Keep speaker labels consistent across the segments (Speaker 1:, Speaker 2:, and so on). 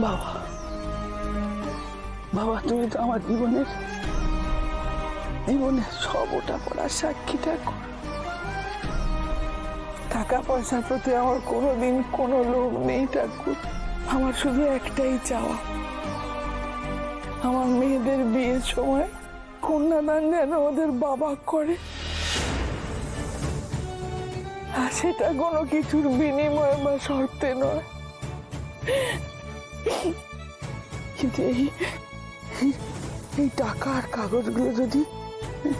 Speaker 1: বাবা, বাবা তুমি তো আমার জীবনের সব ওটা পড়ার সাক্ষী ঠাকুর। টাকা পয়সার প্রতি আমার কোনোদিন কোনো লোভ নেই ঠাকুর। আমার শুধু একটাই চাওয়া, আমার মেয়েদের বিয়ের সময় কন্যাদান যেন ওদের বাবা করে, আর সেটা কোনো কিছুর বিনিময়ে বা শর্তে নয়। কিন্তু এই টাকা আর কাগজগুলো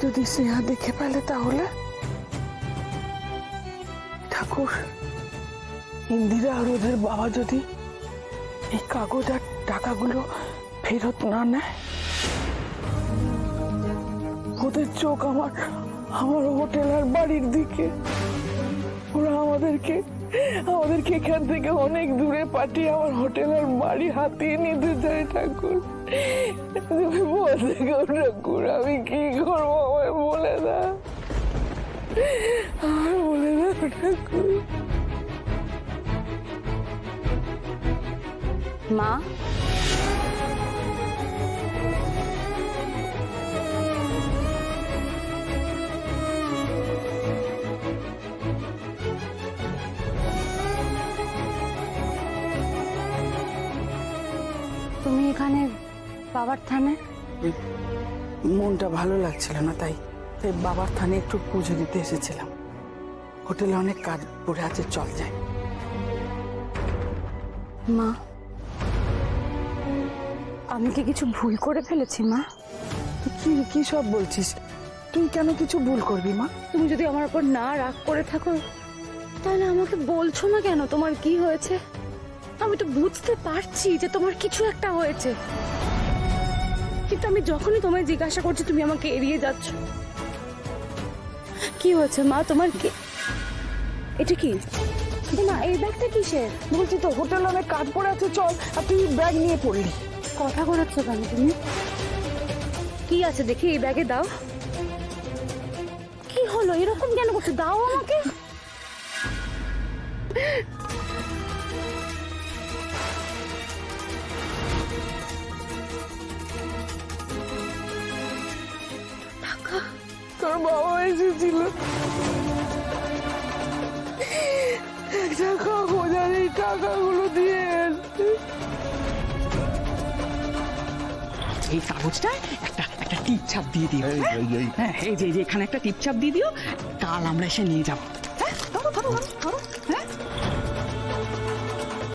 Speaker 1: যদি স্নেহা দেখে পেলে তাহলে ঠাকুর, ইন্দিরা আর ওদের বাবা যদি এই কাগজ আর টাকাগুলো ফেরত না নেয়, ওদের চোখ আমার হোটেল আর বাড়ির দিকে। ওরা আমাদেরকে এখান থেকে অনেক দূরে পাঠিয়ে আমার হোটেল আর বাড়ি হাতিয়ে নিতে চায় ঠাকুর। তুমি বলতে ঠাকুর আমি কি করবো, আমায় বলে দাও, আমায় বলে দাও ঠাকুর।
Speaker 2: মা, তুমি এখানে বাবার থানে?
Speaker 1: মনটা ভালো লাগছিল না, তাই বাবার থানে একটু পুজো দিতে এসেছিলাম। হোটেলে অনেক কাজ পড়ে আছে, চল যাই।
Speaker 2: মা, আমি কি কিছু ভুল করে ফেলেছি মা?
Speaker 1: তুই কি সব বলছিস? তুই কেন কিছু ভুল করবি মা?
Speaker 2: তুমি যদি আমার উপর না রাগ করে থাকো তাহলে আমাকে বলছো না কেন তোমার কি হয়েছে? আমি তো বুঝতে পারছি যে তোমার কিছু একটা হয়েছে, কিন্তু আমি যখনই তোমায় জিজ্ঞাসা করছি তুমি আমাকে এড়িয়ে যাচ্ছ। কি হয়েছে মা তোমার? কি এটা? কি মা, এই ব্যাগটা কিসের?
Speaker 1: বলছি তো হোটেলে অনেক কাজ পড়ে আছে, চল। আর তুই ব্যাগ নিয়ে পড়লি।
Speaker 2: কথা ঘোরাচ্ছ কেন তুমি? কি আছে দেখি এই ব্যাগে, দাও। কি হলো, এরকম কেন করছো? দাও আমাকে।
Speaker 1: তোর বাবা এসেছিল, একটা কাগজ আর এই টাকাগুলো দিয়ে এসছে।
Speaker 3: এই কাগজটা একটা টিপ ছাপ দিয়ে দিও। হ্যাঁ, এই যে এখানে একটা টিপ ছাপ দিয়ে দিও, কাল আমরা এসে নিয়ে যাবো। হ্যাঁ, ধরো ধরো ধরো, হ্যাঁ।